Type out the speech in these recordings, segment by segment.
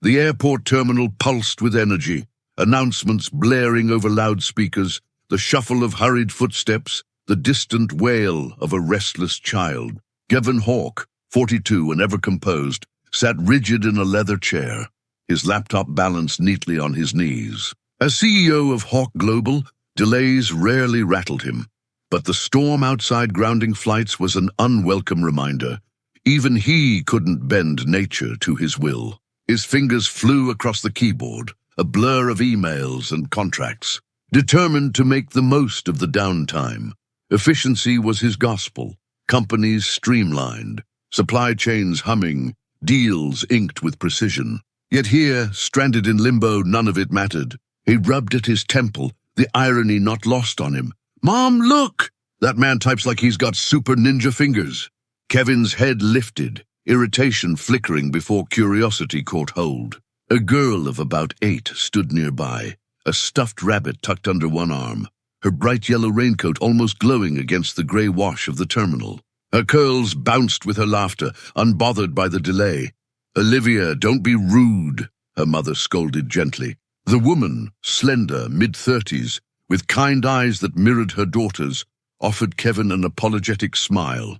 The airport terminal pulsed with energy, announcements blaring over loudspeakers, the shuffle of hurried footsteps, the distant wail of a restless child. Kevin Hawke, 42 and ever composed, sat rigid in a leather chair, his laptop balanced neatly on his knees. As CEO of Hawke Global, delays rarely rattled him, but the storm outside grounding flights was an unwelcome reminder. Even he couldn't bend nature to his will. His fingers flew across the keyboard, a blur of emails and contracts, determined to make the most of the downtime. Efficiency was his gospel, companies streamlined, supply chains humming, deals inked with precision. Yet here, stranded in limbo, none of it mattered. He rubbed at his temple, the irony not lost on him. "Mom, look! That man types like he's got super ninja fingers." Kevin's head lifted, irritation flickering before curiosity caught hold. A girl of about 8 stood nearby, a stuffed rabbit tucked under one arm, her bright yellow raincoat almost glowing against the grey wash of the terminal. Her curls bounced with her laughter, unbothered by the delay. "Olivia, don't be rude," her mother scolded gently. The woman, slender, mid-30s, with kind eyes that mirrored her daughter's, offered Kevin an apologetic smile.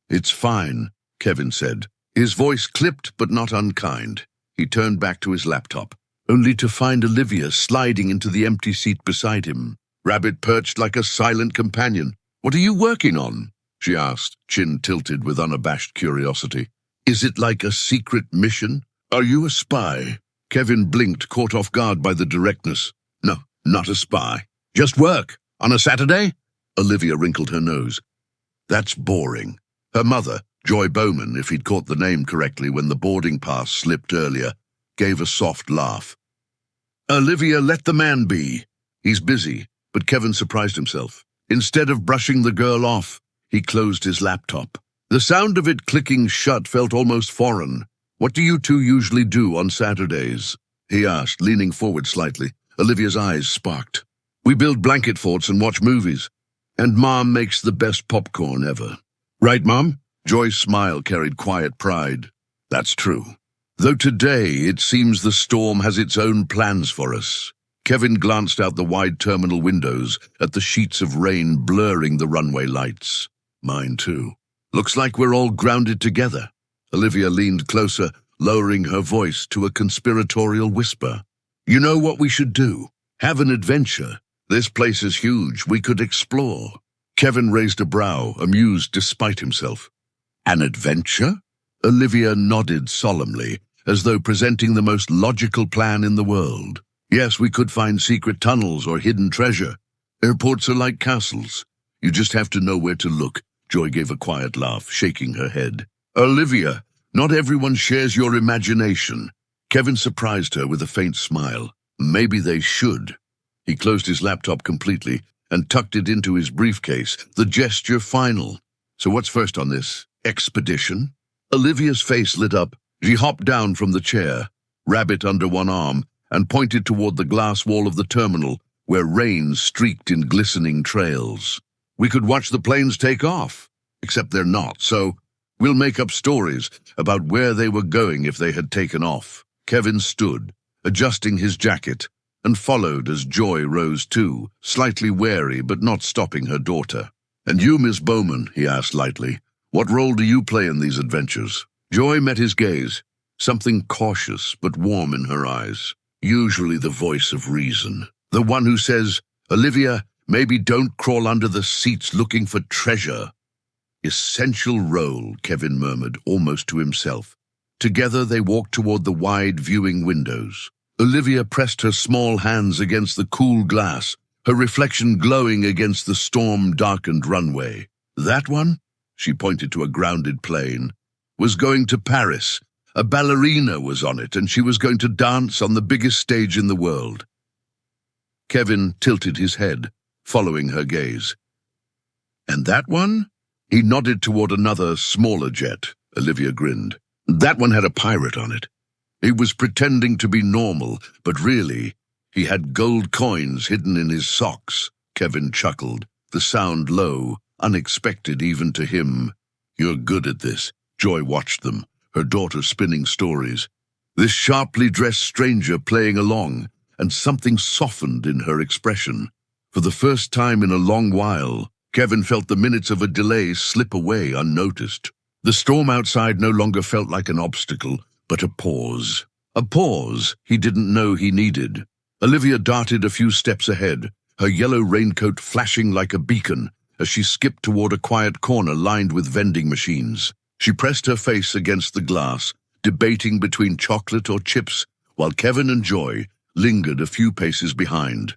"It's fine," Kevin said, his voice clipped but not unkind. He turned back to his laptop, only to find Olivia sliding into the empty seat beside him. Rabbit perched like a silent companion. "What are you working on?" she asked, chin tilted with unabashed curiosity. "Is it like a secret mission? Are you a spy?" Kevin blinked, caught off guard by the directness. "No, not a spy. Just work. On a Saturday?" Olivia wrinkled her nose. "That's boring." Her mother, Joy Bowman, if he'd caught the name correctly when the boarding pass slipped earlier, gave a soft laugh. "Olivia, let the man be. He's busy." But Kevin surprised himself. Instead of brushing the girl off, he closed his laptop. The sound of it clicking shut felt almost foreign. "What do you two usually do on Saturdays?" he asked, leaning forward slightly. Olivia's eyes sparked. "We build blanket forts and watch movies. And Mom makes the best popcorn ever." "Right, Mom?" Joy's smile carried quiet pride. "That's true. Though today it seems the storm has its own plans for us." Kevin glanced out the wide terminal windows at the sheets of rain blurring the runway lights. "Mine too. Looks like we're all grounded together." Olivia leaned closer, lowering her voice to a conspiratorial whisper. "You know what we should do? Have an adventure. This place is huge. We could explore." Kevin raised a brow, amused despite himself. "An adventure?" Olivia nodded solemnly, as though presenting the most logical plan in the world. "Yes, we could find secret tunnels or hidden treasure. Airports are like castles. You just have to know where to look." Joy gave a quiet laugh, shaking her head. "Olivia, not everyone shares your imagination." Kevin surprised her with a faint smile. "Maybe they should." He closed his laptop completely and tucked it into his briefcase, the gesture final. "So what's first on this expedition?" Olivia's face lit up. She hopped down from the chair, rabbit under one arm, and pointed toward the glass wall of the terminal, where rain streaked in glistening trails. "We could watch the planes take off, except they're not, so we'll make up stories about where they were going if they had taken off." Kevin stood, adjusting his jacket, and followed as Joy rose too, slightly wary but not stopping her daughter. "And you, Miss Bowman," he asked lightly, "what role do you play in these adventures?" Joy met his gaze, something cautious but warm in her eyes. Usually the voice of reason. The one who says, "Olivia, maybe don't crawl under the seats looking for treasure." "Essential role," Kevin murmured, almost to himself. Together they walked toward the wide viewing windows. Olivia pressed her small hands against the cool glass, her reflection glowing against the storm-darkened runway. "That one," she pointed to a grounded plane, "was going to Paris. A ballerina was on it, and she was going to dance on the biggest stage in the world." Kevin tilted his head, following her gaze. "And that one?" He nodded toward another, smaller jet. Olivia grinned. "That one had a pirate on it. He was pretending to be normal, but really, he had gold coins hidden in his socks." Kevin chuckled, the sound low, unexpected even to him. "You're good at this." Joy watched them, her daughter spinning stories. this sharply dressed stranger playing along, and something softened in her expression. For the first time in a long while, Kevin felt the minutes of a delay slip away unnoticed. The storm outside no longer felt like an obstacle, but a pause. A pause he didn't know he needed. Olivia darted a few steps ahead, her yellow raincoat flashing like a beacon as she skipped toward a quiet corner lined with vending machines. She pressed her face against the glass, debating between chocolate or chips, while Kevin and Joy lingered a few paces behind.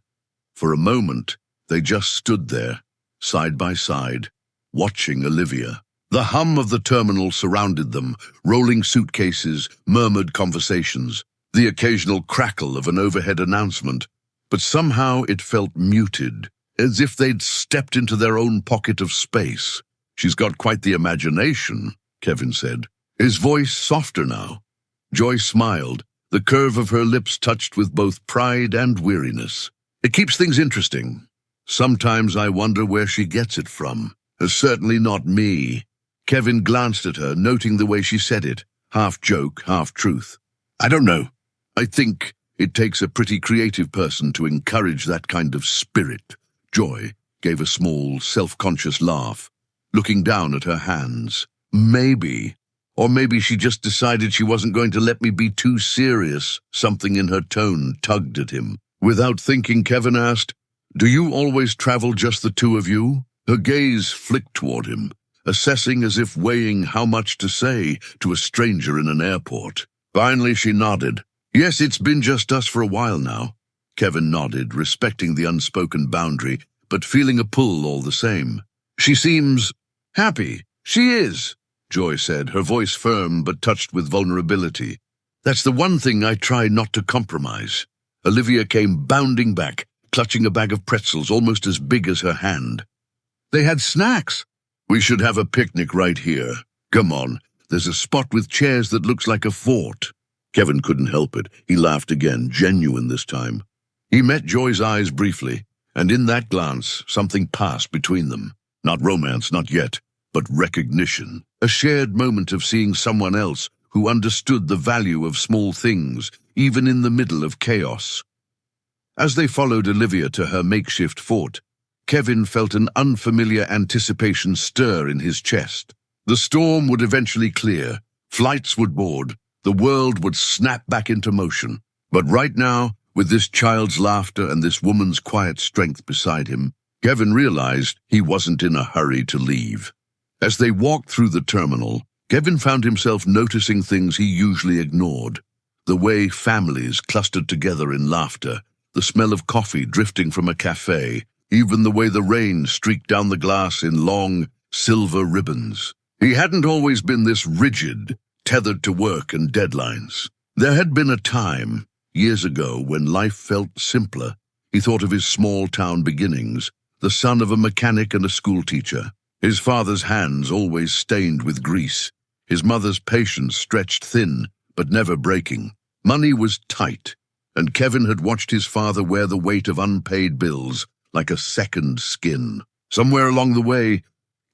For a moment, they just stood there, side by side, watching Olivia. The hum of the terminal surrounded them, rolling suitcases, murmured conversations, the occasional crackle of an overhead announcement, but somehow it felt muted, as if they'd stepped into their own pocket of space. "She's got quite the imagination," Kevin said, his voice softer now. Joy smiled, the curve of her lips touched with both pride and weariness. "It keeps things interesting. Sometimes I wonder where she gets it from. Certainly not me." Kevin glanced at her, noting the way she said it, half joke, half truth. "I don't know. I think it takes a pretty creative person to encourage that kind of spirit." Joy gave a small, self-conscious laugh, looking down at her hands. "Maybe. Or maybe she just decided she wasn't going to let me be too serious." Something in her tone tugged at him. Without thinking, Kevin asked, "Do you always travel just the two of you?" Her gaze flicked toward him, assessing as if weighing how much to say to a stranger in an airport. Finally, she nodded. "Yes, it's been just us for a while now." Kevin nodded, respecting the unspoken boundary, but feeling a pull all the same. "She seems happy." "She is," Joy said, her voice firm but touched with vulnerability. "That's the one thing I try not to compromise." Olivia came bounding back, clutching a bag of pretzels almost as big as her hand. "They had snacks." "We should have a picnic right here. Come on, there's a spot with chairs that looks like a fort." Kevin couldn't help it. He laughed again, genuine this time. He met Joy's eyes briefly, and in that glance, something passed between them. Not romance, not yet, but recognition. A shared moment of seeing someone else who understood the value of small things, even in the middle of chaos. As they followed Olivia to her makeshift fort, Kevin felt an unfamiliar anticipation stir in his chest. The storm would eventually clear, flights would board, the world would snap back into motion. But right now, with this child's laughter and this woman's quiet strength beside him, Kevin realized he wasn't in a hurry to leave. As they walked through the terminal, Kevin found himself noticing things he usually ignored. The way families clustered together in laughter, the smell of coffee drifting from a cafe, even the way the rain streaked down the glass in long, silver ribbons. He hadn't always been this rigid, tethered to work and deadlines. There had been a time, years ago, when life felt simpler. He thought of his small-town beginnings, the son of a mechanic and a schoolteacher. His father's hands always stained with grease, his mother's patience stretched thin, but never breaking. Money was tight, and Kevin had watched his father wear the weight of unpaid bills like a second skin. Somewhere along the way,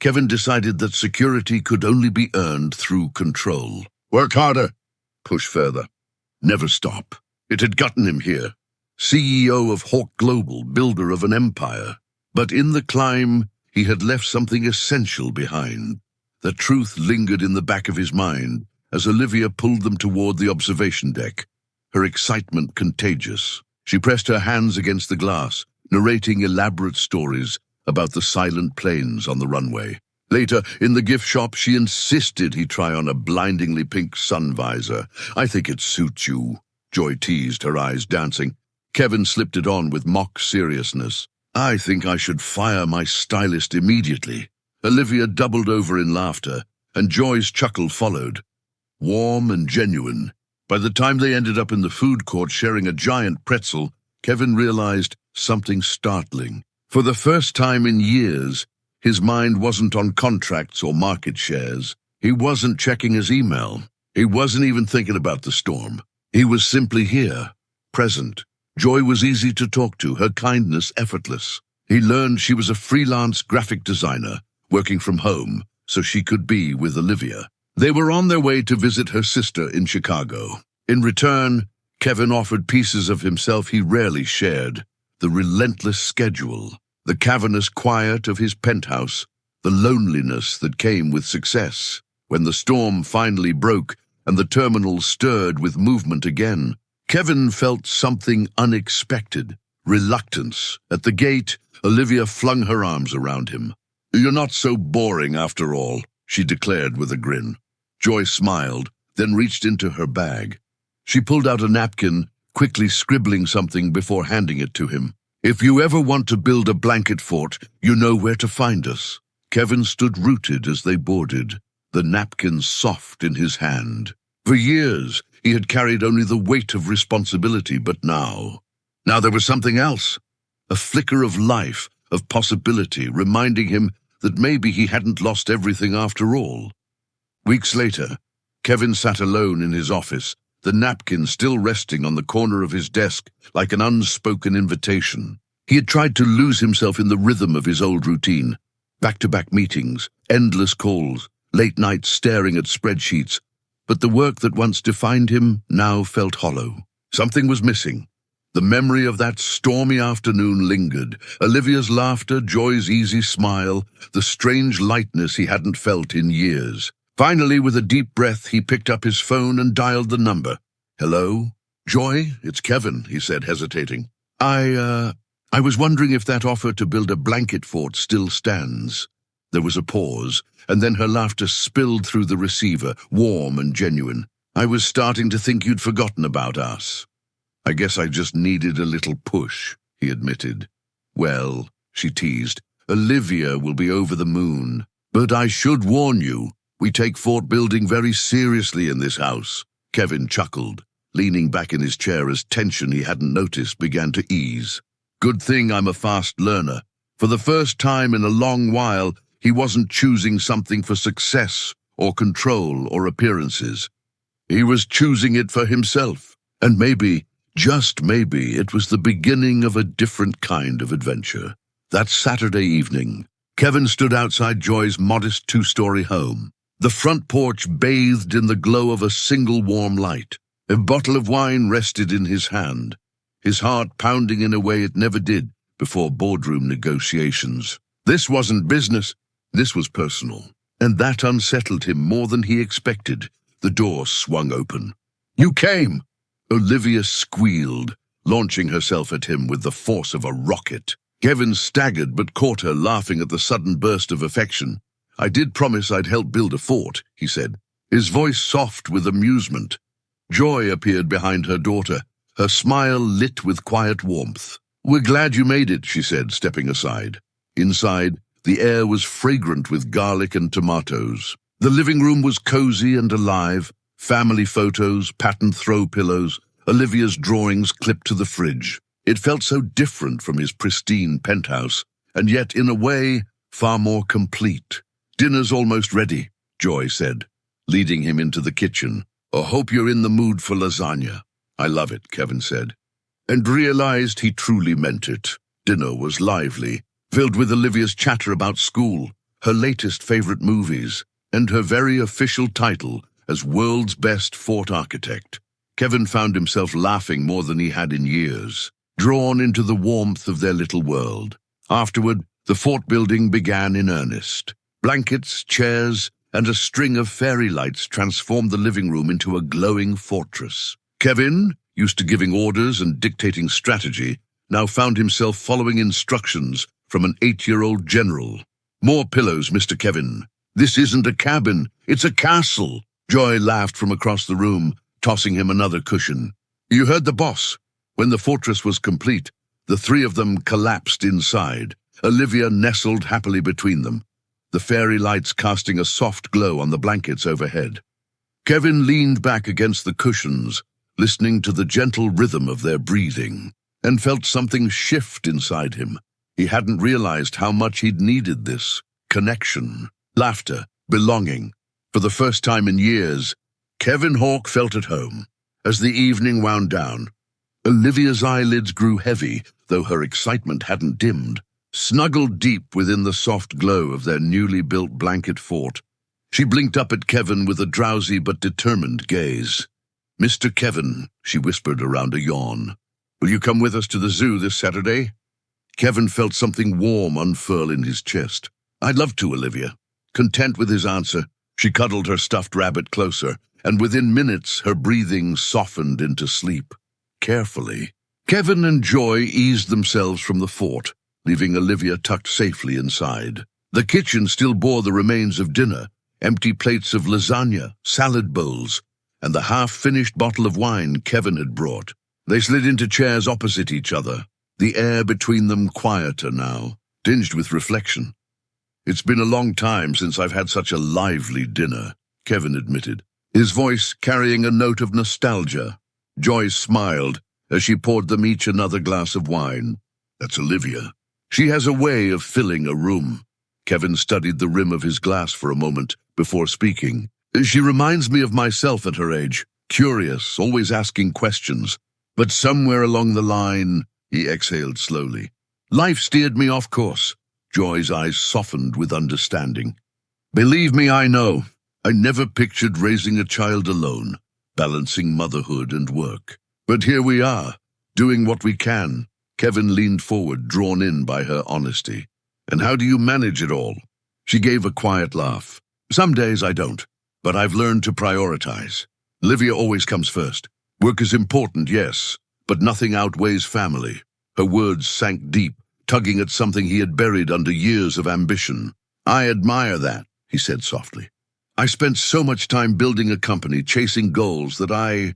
Kevin decided that security could only be earned through control. Work harder, push further, never stop. It had gotten him here, CEO of Hawke Global, builder of an empire. But in the climb, he had left something essential behind. The truth lingered in the back of his mind as Olivia pulled them toward the observation deck, her excitement contagious. She pressed her hands against the glass, narrating elaborate stories about the silent planes on the runway. Later, in the gift shop, she insisted he try on a blindingly pink sun visor. "I think it suits you," Joy teased, her eyes dancing. Kevin slipped it on with mock seriousness. "I think I should fire my stylist immediately." Olivia doubled over in laughter, and Joy's chuckle followed. Warm and genuine. By the time they ended up in the food court sharing a giant pretzel, Kevin realized something startling. For the first time in years, his mind wasn't on contracts or market shares. He wasn't checking his email. He wasn't even thinking about the storm. He was simply here, present. Joy was easy to talk to, her kindness effortless. He learned she was a freelance graphic designer, working from home, so she could be with Olivia. They were on their way to visit her sister in Chicago. In return, Kevin offered pieces of himself he rarely shared: the relentless schedule, the cavernous quiet of his penthouse, the loneliness that came with success. When the storm finally broke and the terminal stirred with movement again, Kevin felt something unexpected: reluctance. At the gate, Olivia flung her arms around him. "You're not so boring after all," she declared with a grin. Joy smiled, then reached into her bag. She pulled out a napkin, quickly scribbling something before handing it to him. "If you ever want to build a blanket fort, you know where to find us." Kevin stood rooted as they boarded, the napkin soft in his hand. For years, he had carried only the weight of responsibility, but now there was something else. A flicker of life, of possibility, reminding him that maybe he hadn't lost everything after all. Weeks later, Kevin sat alone in his office, the napkin still resting on the corner of his desk like an unspoken invitation. He had tried to lose himself in the rhythm of his old routine: back-to-back meetings, endless calls, late nights staring at spreadsheets. But the work that once defined him now felt hollow. Something was missing. The memory of that stormy afternoon lingered: Olivia's laughter, Joy's easy smile, the strange lightness he hadn't felt in years. Finally, with a deep breath, he picked up his phone and dialed the number. "Hello? Joy, it's Kevin," he said, hesitating. I was wondering if that offer to build a blanket fort still stands." There was a pause, and then her laughter spilled through the receiver, warm and genuine. "I was starting to think you'd forgotten about us." "I guess I just needed a little push," he admitted. "Well," she teased, "Olivia will be over the moon. But I should warn you, we take fort building very seriously in this house." Kevin chuckled, leaning back in his chair as tension he hadn't noticed began to ease. "Good thing I'm a fast learner." For the first time in a long while, he wasn't choosing something for success or control or appearances. He was choosing it for himself. And maybe, just maybe, it was the beginning of a different kind of adventure. That Saturday evening, Kevin stood outside Joy's modest two-story home. The front porch bathed in the glow of a single warm light. A bottle of wine rested in his hand, his heart pounding in a way it never did before boardroom negotiations. This wasn't business, this was personal, and that unsettled him more than he expected. The door swung open. "You came!" Olivia squealed, launching herself at him with the force of a rocket. Kevin staggered but caught her, laughing at the sudden burst of affection. "I did promise I'd help build a fort," he said, his voice soft with amusement. Joy appeared behind her daughter, her smile lit with quiet warmth. "We're glad you made it," she said, stepping aside. Inside, the air was fragrant with garlic and tomatoes. The living room was cozy and alive, family photos, patterned throw pillows, Olivia's drawings clipped to the fridge. It felt so different from his pristine penthouse, and yet, in a way, far more complete. "Dinner's almost ready," Joy said, leading him into the kitchen. "I hope you're in the mood for lasagna." "I love it," Kevin said, and realized he truly meant it. Dinner was lively, filled with Olivia's chatter about school, her latest favorite movies, and her very official title as world's best fort architect. Kevin found himself laughing more than he had in years, drawn into the warmth of their little world. Afterward, the fort building began in earnest. Blankets, chairs, and a string of fairy lights transformed the living room into a glowing fortress. Kevin, used to giving orders and dictating strategy, now found himself following instructions from an 8-year-old general. "More pillows, Mr. Kevin. This isn't a cabin, it's a castle." Joy laughed from across the room, tossing him another cushion. "You heard the boss." When the fortress was complete, the three of them collapsed inside, Olivia nestled happily between them, the fairy lights casting a soft glow on the blankets overhead. Kevin leaned back against the cushions, listening to the gentle rhythm of their breathing, and felt something shift inside him. He hadn't realized how much he'd needed this: connection, laughter, belonging. For the first time in years, Kevin Hawke felt at home. As the evening wound down, Olivia's eyelids grew heavy, though her excitement hadn't dimmed. Snuggled deep within the soft glow of their newly built blanket fort, she blinked up at Kevin with a drowsy but determined gaze. "Mr. Kevin," she whispered around a yawn. "Will you come with us to the zoo this Saturday?" Kevin felt something warm unfurl in his chest. "I'd love to, Olivia." Content with his answer, she cuddled her stuffed rabbit closer, and within minutes her breathing softened into sleep. Carefully, Kevin and Joy eased themselves from the fort, leaving Olivia tucked safely inside. The kitchen still bore the remains of dinner, empty plates of lasagna, salad bowls, and the half-finished bottle of wine Kevin had brought. They slid into chairs opposite each other, the air between them quieter now, tinged with reflection. "It's been a long time since I've had such a lively dinner," Kevin admitted, his voice carrying a note of nostalgia. Joy smiled as she poured them each another glass of wine. "That's Olivia. She has a way of filling a room." Kevin studied the rim of his glass for a moment before speaking. "She reminds me of myself at her age, curious, always asking questions. But somewhere along the line," he exhaled slowly, "life steered me off course." Joy's eyes softened with understanding. "Believe me, I know. I never pictured raising a child alone, balancing motherhood and work. But here we are, doing what we can." Kevin leaned forward, drawn in by her honesty. "And how do you manage it all?" She gave a quiet laugh. "Some days I don't, but I've learned to prioritize. Olivia always comes first. Work is important, yes, but nothing outweighs family." Her words sank deep, tugging at something he had buried under years of ambition. "I admire that," he said softly. "I spent so much time building a company, chasing goals, that I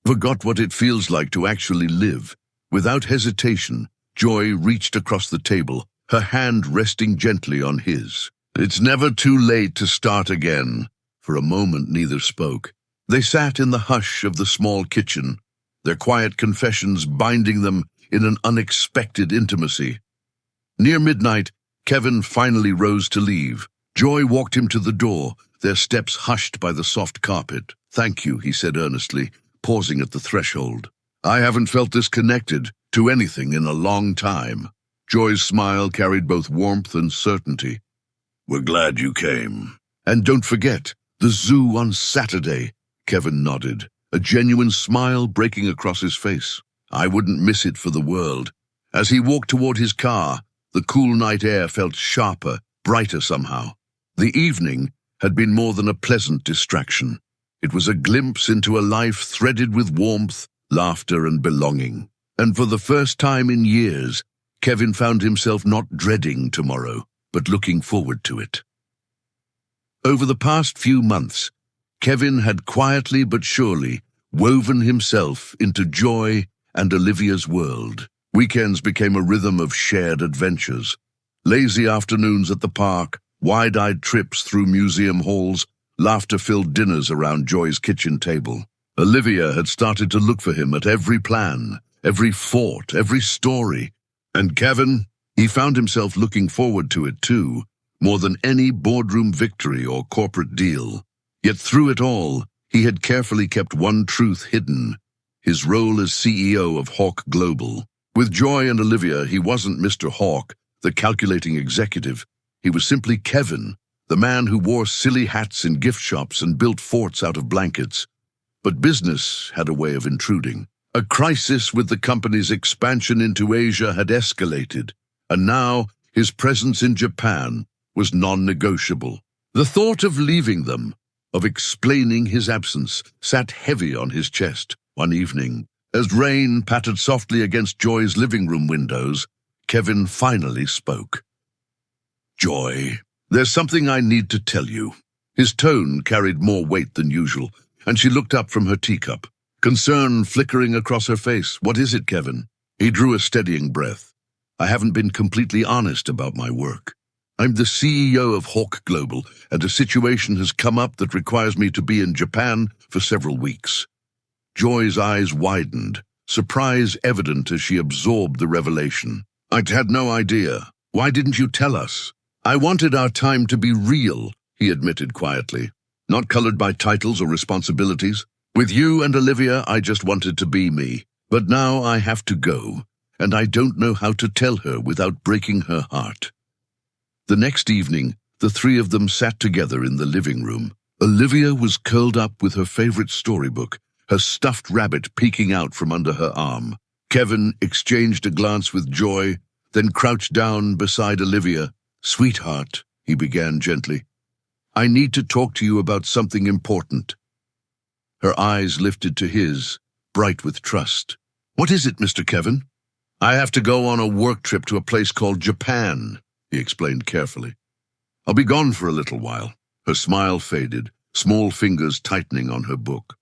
forgot what it feels like to actually live." Without hesitation, Joy reached across the table, her hand resting gently on his. "It's never too late to start again." For a moment neither spoke. They sat in the hush of the small kitchen, their quiet confessions binding them in an unexpected intimacy. Near midnight, Kevin finally rose to leave. Joy walked him to the door, their steps hushed by the soft carpet. "Thank you," he said earnestly, pausing at the threshold. "I haven't felt this connected to anything in a long time." Joy's smile carried both warmth and certainty. "We're glad you came. And don't forget, the zoo on Saturday." Kevin nodded, a genuine smile breaking across his face. "I wouldn't miss it for the world." As he walked toward his car, the cool night air felt sharper, brighter somehow. The evening had been more than a pleasant distraction. It was a glimpse into a life threaded with warmth, laughter, and belonging. And for the first time in years, Kevin found himself not dreading tomorrow, but looking forward to it. Over the past few months, Kevin had quietly but surely woven himself into Joy and Olivia's world. Weekends became a rhythm of shared adventures. Lazy afternoons at the park, wide-eyed trips through museum halls, laughter-filled dinners around Joy's kitchen table. Olivia had started to look for him at every plan, every fort, every story. And Kevin, he found himself looking forward to it too, more than any boardroom victory or corporate deal. Yet through it all, he had carefully kept one truth hidden: his role as CEO of Hawke Global. With Joy and Olivia, he wasn't Mr. Hawke, the calculating executive. He was simply Kevin, the man who wore silly hats in gift shops and built forts out of blankets. But business had a way of intruding. A crisis with the company's expansion into Asia had escalated, and now his presence in Japan was non-negotiable. The thought of leaving them, of explaining his absence, sat heavy on his chest. One evening, as rain pattered softly against Joy's living room windows, Kevin finally spoke. "Joy, there's something I need to tell you." His tone carried more weight than usual, and she looked up from her teacup, concern flickering across her face. "What is it, Kevin?" He drew a steadying breath. "I haven't been completely honest about my work. I'm the CEO of Hawke Global, and a situation has come up that requires me to be in Japan for several weeks." Joy's eyes widened, surprise evident as she absorbed the revelation. "I'd had no idea. Why didn't you tell us?" "I wanted our time to be real," he admitted quietly, "not colored by titles or responsibilities. With you and Olivia, I just wanted to be me. But now I have to go, and I don't know how to tell her without breaking her heart." The next evening, the three of them sat together in the living room. Olivia was curled up with her favorite storybook, her stuffed rabbit peeking out from under her arm. Kevin exchanged a glance with Joy, then crouched down beside Olivia. "Sweetheart," he began gently, "I need to talk to you about something important." Her eyes lifted to his, bright with trust. "What is it, Mr. Kevin?" "I have to go on a work trip to a place called Japan," he explained carefully. "I'll be gone for a little while." Her smile faded, small fingers tightening on her book.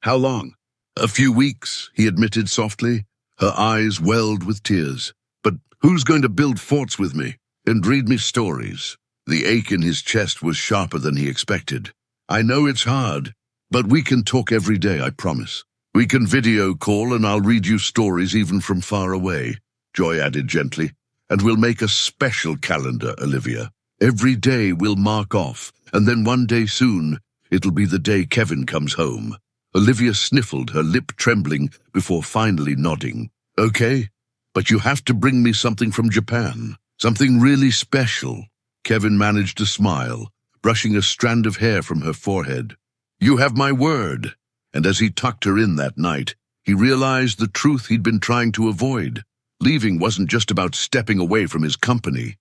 "How long?" "A few weeks," he admitted softly. Her eyes welled with tears. "But who's going to build forts with me and read me stories?" The ache in his chest was sharper than he expected. "I know it's hard, but we can talk every day, I promise. We can video call and I'll read you stories even from far away," Joy added gently. "And we'll make a special calendar, Olivia. Every day we'll mark off, and then one day soon, it'll be the day Kevin comes home." Olivia sniffled, her lip trembling, before finally nodding. "Okay, but you have to bring me something from Japan. Something really special." Kevin managed to smile, brushing a strand of hair from her forehead. "You have my word." And as he tucked her in that night, he realized the truth he'd been trying to avoid. Leaving wasn't just about stepping away from his company.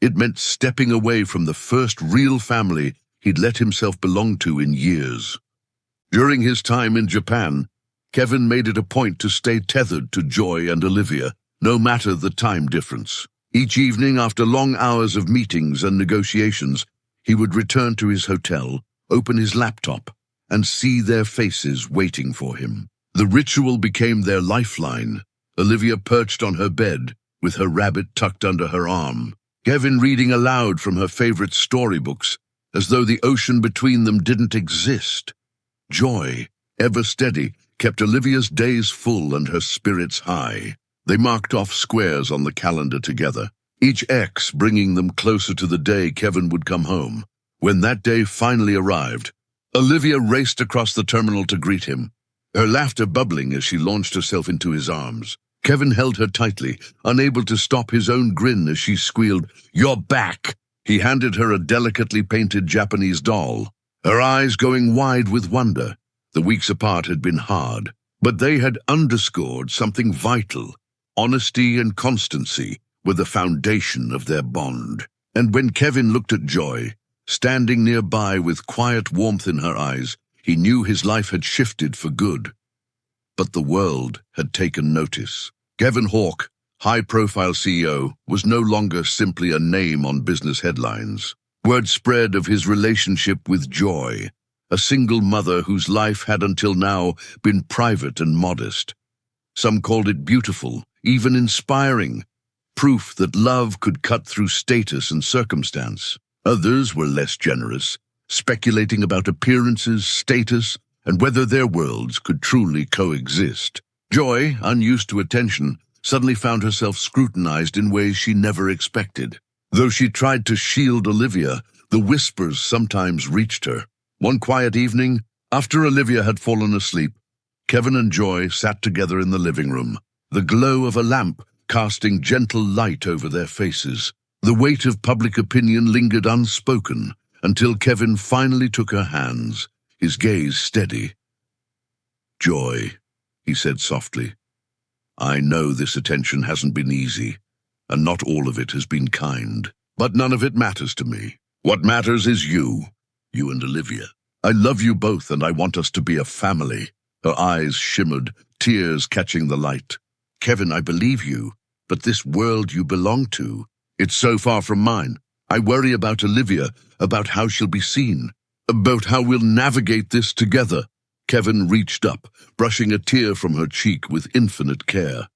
It meant stepping away from the first real family he'd let himself belong to in years. During his time in Japan, Kevin made it a point to stay tethered to Joy and Olivia, no matter the time difference. Each evening, after long hours of meetings and negotiations, he would return to his hotel, open his laptop, and see their faces waiting for him. The ritual became their lifeline. Olivia perched on her bed, with her rabbit tucked under her arm, Kevin reading aloud from her favorite storybooks, as though the ocean between them didn't exist. Joy, ever steady, kept Olivia's days full and her spirits high. They marked off squares on the calendar together, each X bringing them closer to the day Kevin would come home. When that day finally arrived, Olivia raced across the terminal to greet him, her laughter bubbling as she launched herself into his arms. Kevin held her tightly, unable to stop his own grin as she squealed, "You're back!" He handed her a delicately painted Japanese doll, her eyes going wide with wonder. The weeks apart had been hard, but they had underscored something vital. Honesty and constancy were the foundation of their bond. And when Kevin looked at Joy, standing nearby with quiet warmth in her eyes, he knew his life had shifted for good. But the world had taken notice. Kevin Hawke, high-profile CEO, was no longer simply a name on business headlines. Word spread of his relationship with Joy, a single mother whose life had until now been private and modest. Some called it beautiful, even inspiring, proof that love could cut through status and circumstance. Others were less generous, speculating about appearances, status, and whether their worlds could truly coexist. Joy, unused to attention, suddenly found herself scrutinized in ways she never expected. Though she tried to shield Olivia, the whispers sometimes reached her. One quiet evening, after Olivia had fallen asleep, Kevin and Joy sat together in the living room, the glow of a lamp casting gentle light over their faces. The weight of public opinion lingered unspoken until Kevin finally took her hands, his gaze steady. "Joy," he said softly, "I know this attention hasn't been easy, and not all of it has been kind, but none of it matters to me. What matters is you and Olivia. I love you both, and I want us to be a family." Her eyes shimmered, tears catching the light. "Kevin, I believe you, but this world you belong to, it's so far from mine. I worry about Olivia, about how she'll be seen, about how we'll navigate this together." Kevin reached up, brushing a tear from her cheek with infinite care.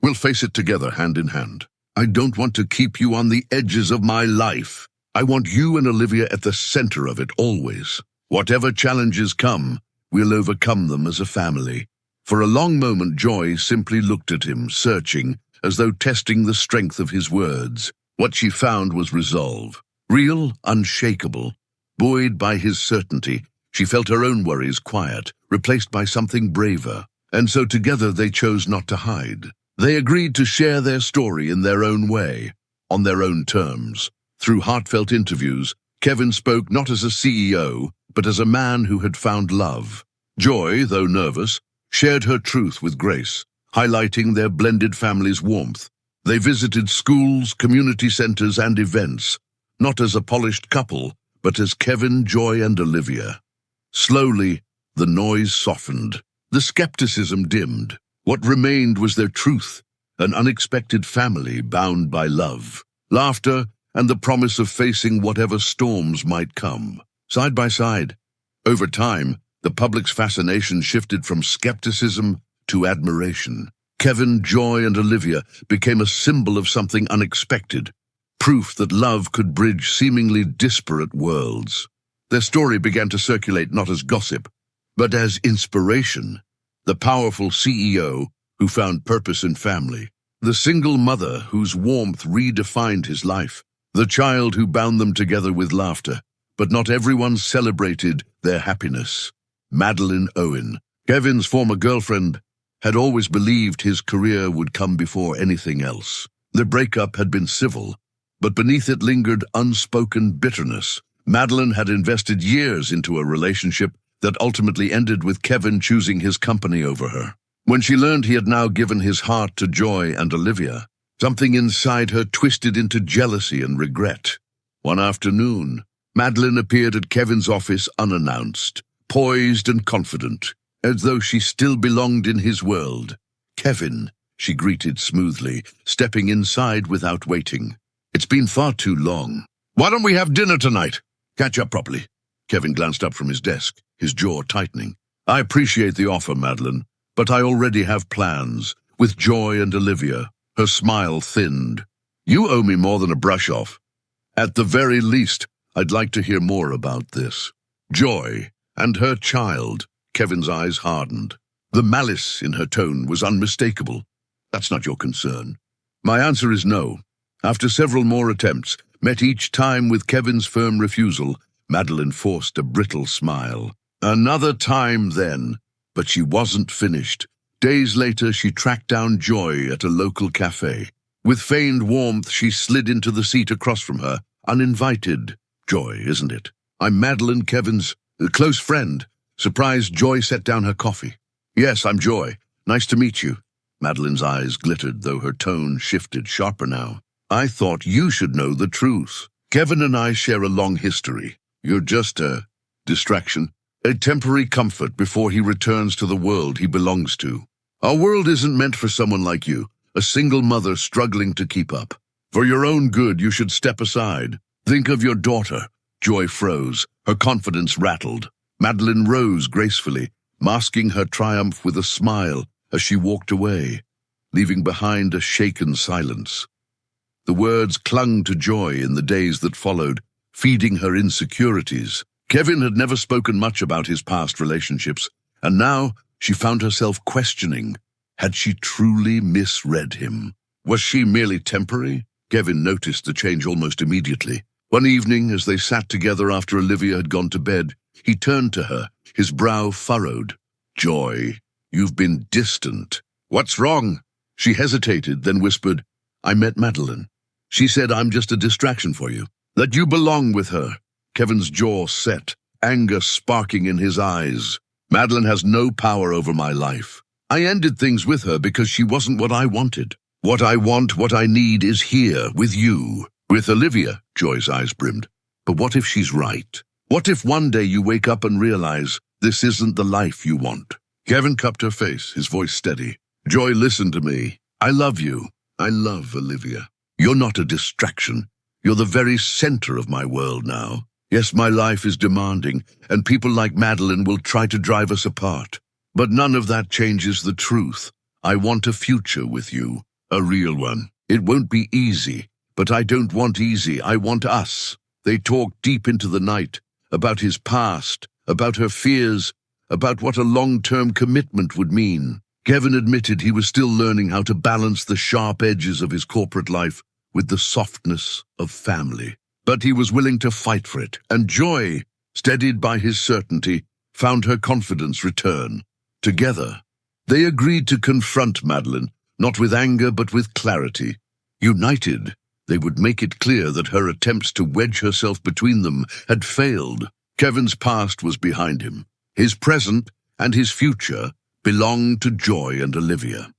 "We'll face it together, hand in hand. I don't want to keep you on the edges of my life. I want you and Olivia at the center of it always. Whatever challenges come, we'll overcome them as a family." For a long moment, Joy simply looked at him, searching, as though testing the strength of his words. What she found was resolve, real, unshakable. Buoyed by his certainty, she felt her own worries quiet, replaced by something braver. And so together they chose not to hide. They agreed to share their story in their own way, on their own terms. Through heartfelt interviews, Kevin spoke not as a CEO, but as a man who had found love. Joy, though nervous, shared her truth with Grace, highlighting their blended family's warmth. They visited schools, community centers, and events, not as a polished couple, but as Kevin, Joy, and Olivia. Slowly, the noise softened. The skepticism dimmed. What remained was their truth, an unexpected family bound by love, laughter, and the promise of facing whatever storms might come. Side by side, over time, the public's fascination shifted from skepticism to admiration. Kevin, Joy, and Olivia became a symbol of something unexpected, proof that love could bridge seemingly disparate worlds. Their story began to circulate not as gossip, but as inspiration. The powerful CEO who found purpose in family, the single mother whose warmth redefined his life, the child who bound them together with laughter, but not everyone celebrated their happiness. Madelyn Owen, Kevin's former girlfriend, had always believed his career would come before anything else. The breakup had been civil, but beneath it lingered unspoken bitterness. Madelyn had invested years into a relationship that ultimately ended with Kevin choosing his company over her. When she learned he had now given his heart to Joy and Olivia, something inside her twisted into jealousy and regret. One afternoon, Madelyn appeared at Kevin's office unannounced, poised and confident, as though she still belonged in his world. "Kevin," she greeted smoothly, stepping inside without waiting. "It's been far too long. Why don't we have dinner tonight? Catch up properly." Kevin glanced up from his desk, his jaw tightening. "I appreciate the offer, Madelyn, but I already have plans, with Joy and Olivia." Her smile thinned. "You owe me more than a brush-off. At the very least, I'd like to hear more about this." Joy and her child. Kevin's eyes hardened. The malice in her tone was unmistakable. "That's not your concern." "My answer is no." After several more attempts, met each time with Kevin's firm refusal, Madelyn forced a brittle smile. Another time then, but she wasn't finished. Days later, she tracked down Joy at a local cafe. With feigned warmth, she slid into the seat across from her, uninvited. "Joy, isn't it? I'm Madelyn, Kevin's close friend." Surprised, Joy set down her coffee. "Yes, I'm Joy. Nice to meet you." Madelyn's eyes glittered, though her tone shifted sharper now. "I thought you should know the truth. Kevin and I share a long history. You're just a distraction, a temporary comfort before he returns to the world he belongs to. Our world isn't meant for someone like you, a single mother struggling to keep up. For your own good, you should step aside. Think of your daughter." Joy froze, her confidence rattled. Madelyn rose gracefully, masking her triumph with a smile as she walked away, leaving behind a shaken silence. The words clung to Joy in the days that followed, feeding her insecurities. Kevin had never spoken much about his past relationships, and now she found herself questioning, had she truly misread him? Was she merely temporary? Kevin noticed the change almost immediately. One evening, as they sat together after Olivia had gone to bed, he turned to her, his brow furrowed. "Joy, you've been distant. What's wrong?" She hesitated, then whispered, "I met Madelyn. She said I'm just a distraction for you, that you belong with her." Kevin's jaw set, anger sparking in his eyes. "Madelyn has no power over my life. I ended things with her because she wasn't what I wanted. What I want, what I need is here, with you." "With Olivia," Joy's eyes brimmed. "But what if she's right? What if one day you wake up and realize this isn't the life you want?" Kevin cupped her face, his voice steady. "Joy, listen to me. I love you. I love Olivia. You're not a distraction. You're the very center of my world now. Yes, my life is demanding, and people like Madelyn will try to drive us apart. But none of that changes the truth. I want a future with you, a real one. It won't be easy, but I don't want easy. I want us." They talked deep into the night, about his past, about her fears, about what a long-term commitment would mean. Kevin admitted he was still learning how to balance the sharp edges of his corporate life with the softness of family. But he was willing to fight for it, and Joy, steadied by his certainty, found her confidence return. Together, they agreed to confront Madelyn, not with anger but with clarity. United, they would make it clear that her attempts to wedge herself between them had failed. Kevin's past was behind him. His present, and his future belonged to Joy and Olivia.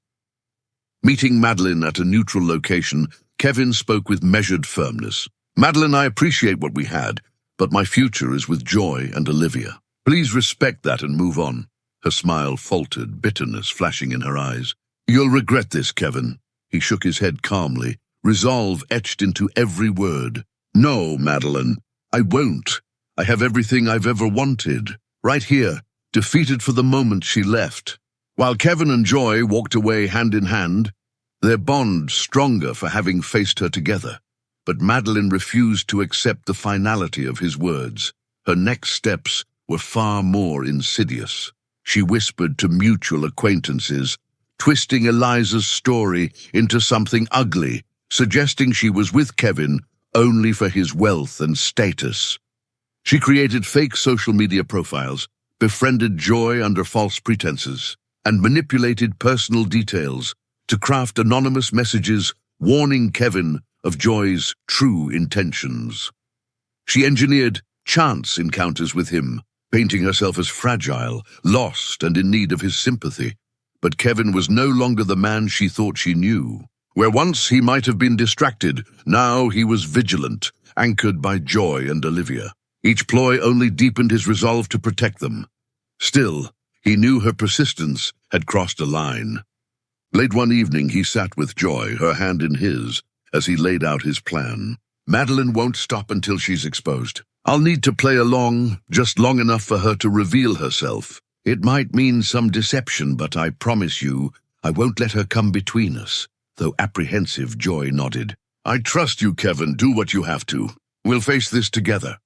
Meeting Madelyn at a neutral location, Kevin spoke with measured firmness. "Madelyn, I appreciate what we had, but my future is with Joy and Olivia. Please respect that and move on." Her smile faltered, bitterness flashing in her eyes. "You'll regret this, Kevin." He shook his head calmly, resolve etched into every word. "No, Madelyn, I won't. I have everything I've ever wanted, right here, defeated for the moment she left." While Kevin and Joy walked away hand in hand, their bond stronger for having faced her together. But Madelyn refused to accept the finality of his words. Her next steps were far more insidious. She whispered to mutual acquaintances, twisting Eliza's story into something ugly, suggesting she was with Kevin only for his wealth and status. She created fake social media profiles, befriended Joy under false pretenses, and manipulated personal details to craft anonymous messages warning Kevin of Joy's true intentions. She engineered chance encounters with him, painting herself as fragile, lost, and in need of his sympathy. But Kevin was no longer the man she thought she knew. Where once he might have been distracted, now he was vigilant, anchored by Joy and Olivia. Each ploy only deepened his resolve to protect them. Still, he knew her persistence had crossed a line. Late one evening, he sat with Joy, her hand in his, as he laid out his plan. "Madelyn won't stop until she's exposed. I'll need to play along, just long enough for her to reveal herself. It might mean some deception, but I promise you, I won't let her come between us." Though apprehensive, Joy nodded. "I trust you, Kevin. Do what you have to. We'll face this together."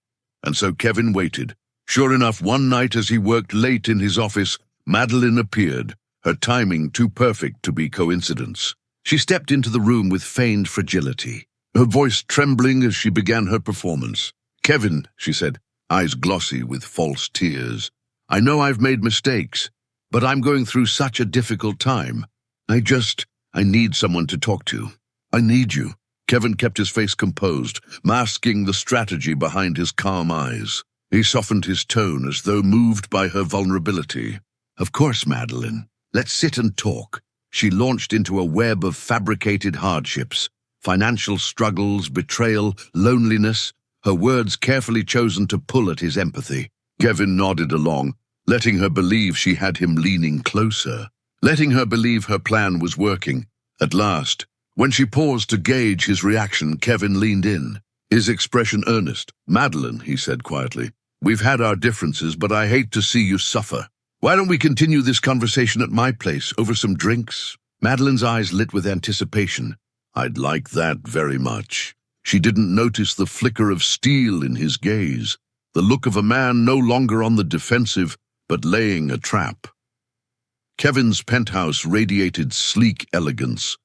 And so Kevin waited. Sure enough, one night as he worked late in his office, Madelyn appeared, her timing too perfect to be coincidence. She stepped into the room with feigned fragility, her voice trembling as she began her performance. "Kevin," she said, eyes glossy with false tears, "I know I've made mistakes, but I'm going through such a difficult time. I need someone to talk to. I need you." Kevin kept his face composed, masking the strategy behind his calm eyes. He softened his tone as though moved by her vulnerability. "Of course, Madelyn. Let's sit and talk." She launched into a web of fabricated hardships, financial struggles, betrayal, loneliness, her words carefully chosen to pull at his empathy. Kevin nodded along, letting her believe she had him leaning closer, letting her believe her plan was working. At last, when she paused to gauge his reaction, Kevin leaned in, his expression earnest. "Madelyn," he said quietly, "we've had our differences, but I hate to see you suffer. Why don't we continue this conversation at my place, over some drinks?" Madelyn's eyes lit with anticipation. "I'd like that very much." She didn't notice the flicker of steel in his gaze, the look of a man no longer on the defensive, but laying a trap. Kevin's penthouse radiated sleek elegance,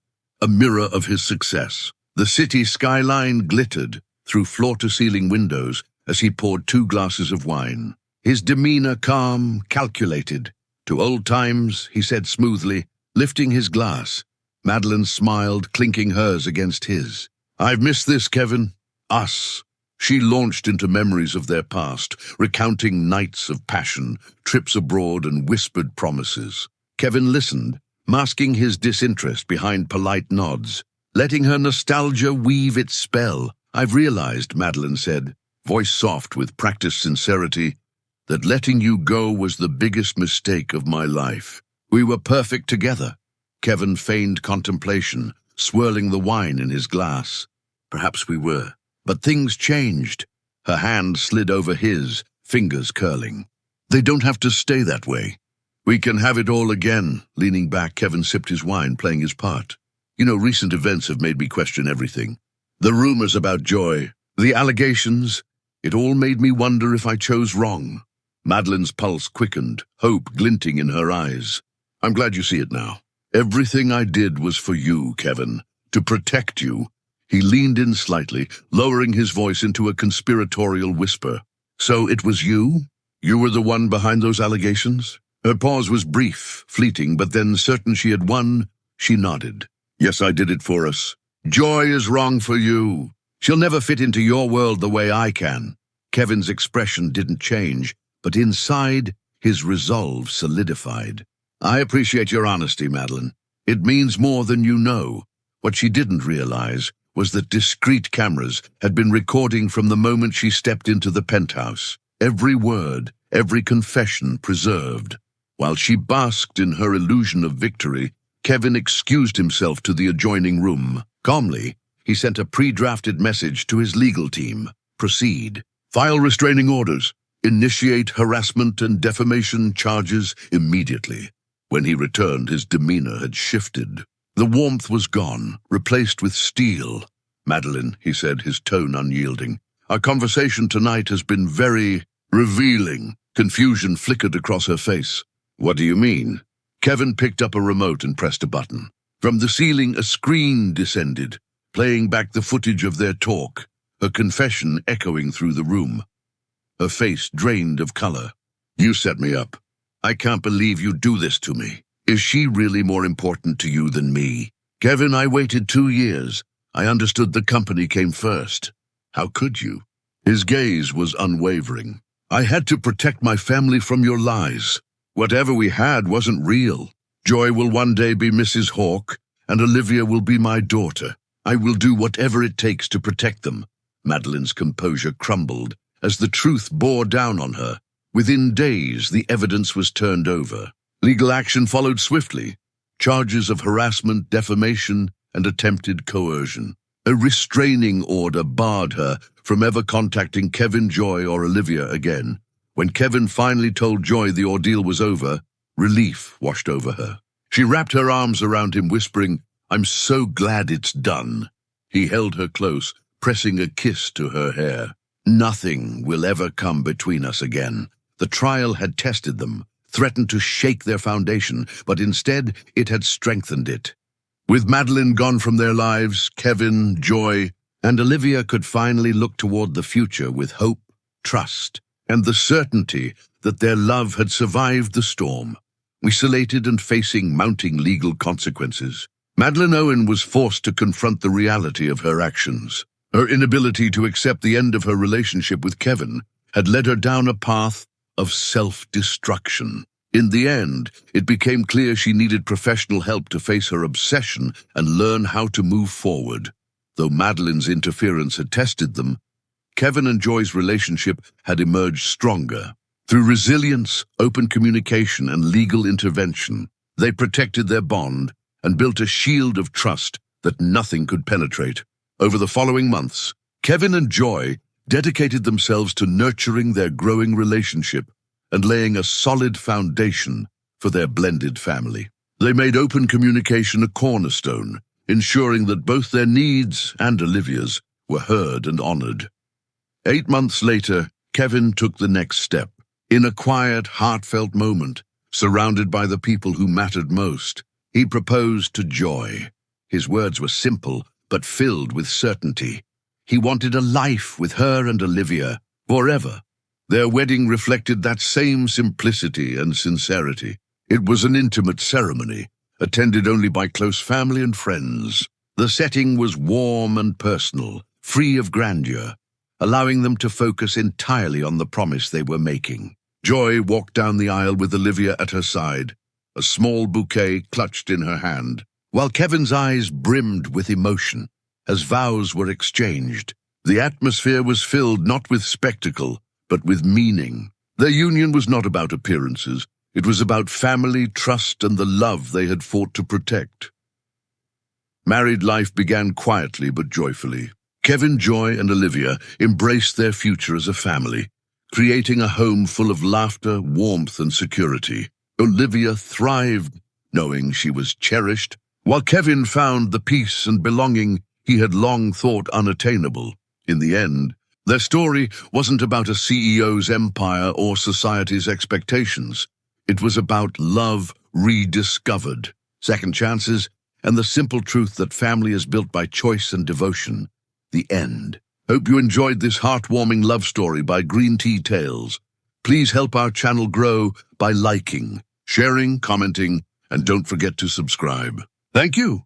a mirror of his success. The city skyline glittered through floor-to-ceiling windows as he poured 2 glasses of wine. His demeanor calm, calculated. "To old times," he said smoothly, lifting his glass. Madelyn smiled, clinking hers against his. "I've missed this, Kevin. Us." She launched into memories of their past, recounting nights of passion, trips abroad, and whispered promises. Kevin listened, masking his disinterest behind polite nods, letting her nostalgia weave its spell. "I've realized," Madelyn said, voice soft with practiced sincerity, "that letting you go was the biggest mistake of my life. We were perfect together." Kevin feigned contemplation, swirling the wine in his glass. "Perhaps we were. But things changed." Her hand slid over his, fingers curling. "They don't have to stay that way. We can have it all again." Leaning back, Kevin sipped his wine, playing his part. Recent events have made me question everything. The rumors about Joy, the allegations, it all made me wonder if I chose wrong." Madelyn's pulse quickened, hope glinting in her eyes. "I'm glad you see it now. Everything I did was for you, Kevin, to protect you." He leaned in slightly, lowering his voice into a conspiratorial whisper. "So it was you? You were the one behind those allegations?" Her pause was brief, fleeting, but then, certain she had won, she nodded. "Yes, I did it for us. Joy is wrong for you. She'll never fit into your world the way I can." Kevin's expression didn't change, but inside, his resolve solidified. "I appreciate your honesty, Madelyn. It means more than you know." What she didn't realize was that discreet cameras had been recording from the moment she stepped into the penthouse. Every word, every confession preserved. While she basked in her illusion of victory, Kevin excused himself to the adjoining room. Calmly, he sent a pre-drafted message to his legal team. "Proceed. File restraining orders. Initiate harassment and defamation charges immediately." When he returned, his demeanor had shifted. The warmth was gone, replaced with steel. "Madelyn," he said, his tone unyielding, "our conversation tonight has been very revealing." Confusion flickered across her face. "What do you mean?" Kevin picked up a remote and pressed a button. From the ceiling, a screen descended, playing back the footage of their talk, her confession echoing through the room. Her face drained of color. "You set me up. I can't believe you do this to me. Is she really more important to you than me?" "Kevin, I waited 2 years. I understood the company came first." "How could you?" His gaze was unwavering. "I had to protect my family from your lies. Whatever we had wasn't real. Joy will one day be Mrs. Hawke, and Olivia will be my daughter. I will do whatever it takes to protect them." Madelyn's composure crumbled as the truth bore down on her. Within days, the evidence was turned over. Legal action followed swiftly. Charges of harassment, defamation, and attempted coercion. A restraining order barred her from ever contacting Kevin, Joy, or Olivia again. When Kevin finally told Joy the ordeal was over, relief washed over her. She wrapped her arms around him, whispering, "I'm so glad it's done." He held her close, pressing a kiss to her hair. "Nothing will ever come between us again." The trial had tested them, threatened to shake their foundation, but instead it had strengthened it. With Madelyn gone from their lives, Kevin, Joy, and Olivia could finally look toward the future with hope, trust, and the certainty that their love had survived the storm. Isolated and facing mounting legal consequences, Madelyn Owen was forced to confront the reality of her actions. Her inability to accept the end of her relationship with Kevin had led her down a path of self-destruction. In the end, it became clear she needed professional help to face her obsession and learn how to move forward. Though Madelyn's interference had tested them, Kevin and Joy's relationship had emerged stronger. Through resilience, open communication, and legal intervention, they protected their bond and built a shield of trust that nothing could penetrate. Over the following months, Kevin and Joy dedicated themselves to nurturing their growing relationship and laying a solid foundation for their blended family. They made open communication a cornerstone, ensuring that both their needs and Olivia's were heard and honored. 8 months later, Kevin took the next step. In a quiet, heartfelt moment, surrounded by the people who mattered most, he proposed to Joy. His words were simple, but filled with certainty. He wanted a life with her and Olivia, forever. Their wedding reflected that same simplicity and sincerity. It was an intimate ceremony, attended only by close family and friends. The setting was warm and personal, free of grandeur, allowing them to focus entirely on the promise they were making. Joy walked down the aisle with Olivia at her side, a small bouquet clutched in her hand, while Kevin's eyes brimmed with emotion as vows were exchanged. The atmosphere was filled not with spectacle, but with meaning. Their union was not about appearances. It was about family, trust, and the love they had fought to protect. Married life began quietly but joyfully. Kevin, Joy, and Olivia embraced their future as a family, creating a home full of laughter, warmth, and security. Olivia thrived, knowing she was cherished, while Kevin found the peace and belonging he had long thought unattainable. In the end, their story wasn't about a CEO's empire or society's expectations. It was about love rediscovered, second chances, and the simple truth that family is built by choice and devotion. The end. Hope you enjoyed this heartwarming love story by Green Tea Tales. Please help our channel grow by liking, sharing, commenting, and don't forget to subscribe. Thank you.